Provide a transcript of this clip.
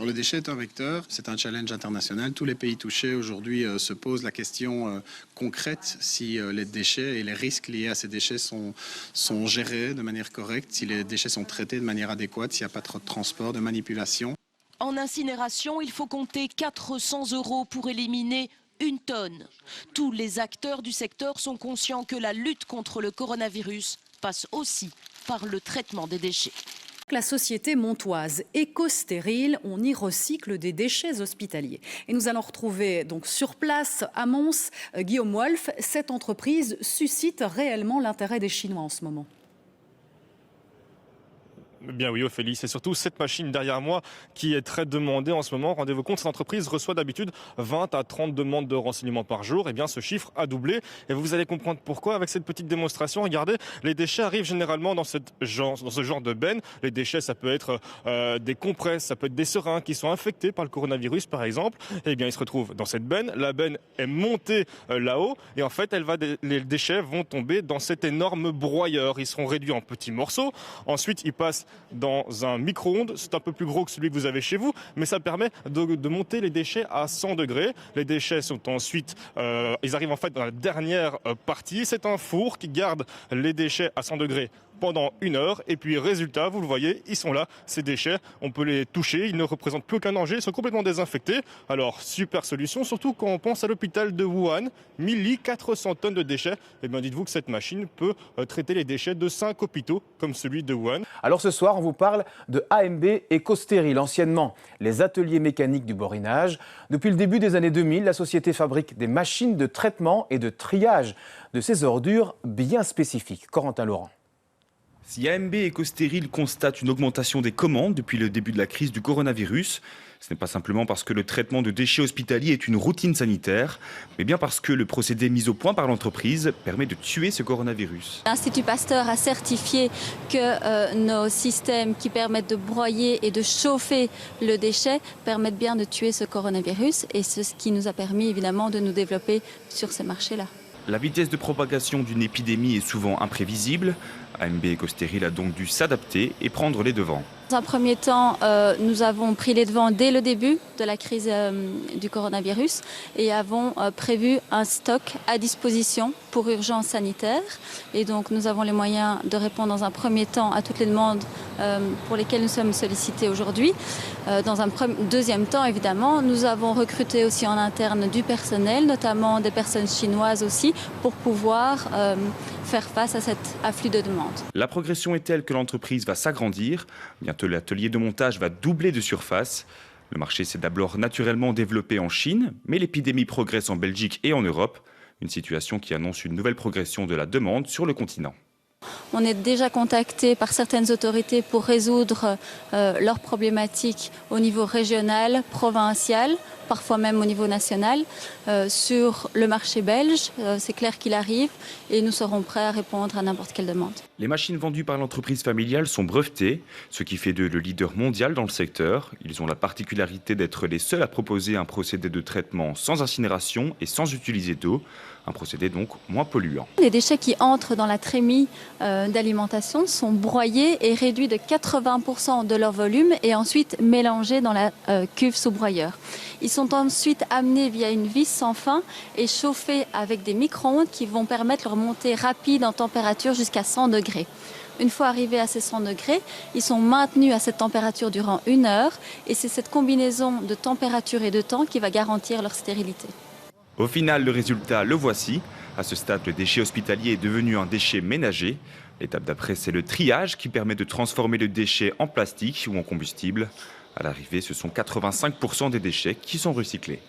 Alors, le déchet est un vecteur, c'est un challenge international. Tous les pays touchés aujourd'hui se posent la question concrète si les déchets et les risques liés à ces déchets sont gérés de manière correcte, si les déchets sont traités de manière adéquate, s'il n'y a pas trop de transport, de manipulation. En incinération, il faut compter 400 € pour éliminer 1 tonne. Tous les acteurs du secteur sont conscients que la lutte contre le coronavirus passe aussi par le traitement des déchets. La société montoise Éco-Stérile, on y recycle des déchets hospitaliers. Et nous allons retrouver donc sur place à Mons Guillaume Wolf. Cette entreprise suscite réellement l'intérêt des Chinois en ce moment. Bien oui Ophélie, c'est surtout cette machine derrière moi qui est très demandée en ce moment. Rendez-vous compte, cette entreprise reçoit d'habitude 20 à 30 demandes de renseignements par jour. Et bien ce chiffre a doublé et vous allez comprendre pourquoi avec cette petite démonstration. Regardez, les déchets arrivent généralement dans ce genre de benne. Les déchets, ça peut être des compresses, ça peut être des seringues qui sont infectés par le coronavirus par exemple. Et bien ils se retrouvent dans cette benne. La benne est montée là-haut et en fait les déchets vont tomber dans cet énorme broyeur. Ils seront réduits en petits morceaux. Ensuite ils passent dans un micro-ondes, c'est un peu plus gros que celui que vous avez chez vous, mais ça permet de monter les déchets à 100 degrés. Les déchets sont ensuite, ils arrivent en fait dans la dernière partie. C'est un four qui garde les déchets à 100 degrés pendant 1 heure. Et puis résultat, vous le voyez, ils sont là, ces déchets. On peut les toucher, ils ne représentent plus aucun danger, ils sont complètement désinfectés. Alors super solution, surtout quand on pense à l'hôpital de Wuhan, 1400 tonnes de déchets. Et bien dites-vous que cette machine peut traiter les déchets de 5 hôpitaux comme celui de Wuhan. Alors ce soir, on vous parle de AMB Éco-Stérile, anciennement les ateliers mécaniques du Borinage. Depuis le début des années 2000, la société fabrique des machines de traitement et de triage de ces ordures bien spécifiques. Corentin Laurent. Si AMB Éco-Stérile constate une augmentation des commandes depuis le début de la crise du coronavirus, ce n'est pas simplement parce que le traitement de déchets hospitaliers est une routine sanitaire, mais bien parce que le procédé mis au point par l'entreprise permet de tuer ce coronavirus. L'Institut Pasteur a certifié que nos systèmes qui permettent de broyer et de chauffer le déchet permettent bien de tuer ce coronavirus et c'est ce qui nous a permis évidemment de nous développer sur ces marchés-là. La vitesse de propagation d'une épidémie est souvent imprévisible. AMB Éco-Stérile a donc dû s'adapter et prendre les devants. Dans un premier temps, nous avons pris les devants dès le début de la crise du coronavirus et avons prévu un stock à disposition pour urgence sanitaire. Et donc nous avons les moyens de répondre dans un premier temps à toutes les demandes pour lesquelles nous sommes sollicités aujourd'hui. Dans un deuxième temps, évidemment, nous avons recruté aussi en interne du personnel, notamment des personnes chinoises aussi, pour pouvoir faire face à cet afflux de demandes. La progression est telle que l'entreprise va s'agrandir. Bientôt, l'atelier de montage va doubler de surface. Le marché s'est d'abord naturellement développé en Chine, mais l'épidémie progresse en Belgique et en Europe. Une situation qui annonce une nouvelle progression de la demande sur le continent. On est déjà contacté par certaines autorités pour résoudre leurs problématiques au niveau régional, provincial, parfois même au niveau national. Sur le marché belge, c'est clair qu'il arrive et nous serons prêts à répondre à n'importe quelle demande. Les machines vendues par l'entreprise familiale sont brevetées, ce qui fait d'eux le leader mondial dans le secteur. Ils ont la particularité d'être les seuls à proposer un procédé de traitement sans incinération et sans utiliser d'eau. Un procédé donc moins polluant. Les déchets qui entrent dans la trémie d'alimentation sont broyés et réduits de 80% de leur volume et ensuite mélangés dans la cuve sous broyeur. Ils sont ensuite amenés via une vis sans fin et chauffés avec des micro-ondes qui vont permettre leur montée rapide en température jusqu'à 100 degrés. Une fois arrivés à ces 100 degrés, ils sont maintenus à cette température durant 1 heure et c'est cette combinaison de température et de temps qui va garantir leur stérilité. Au final, le résultat, le voici. À ce stade, le déchet hospitalier est devenu un déchet ménager. L'étape d'après, c'est le triage qui permet de transformer le déchet en plastique ou en combustible. À l'arrivée, ce sont 85% des déchets qui sont recyclés.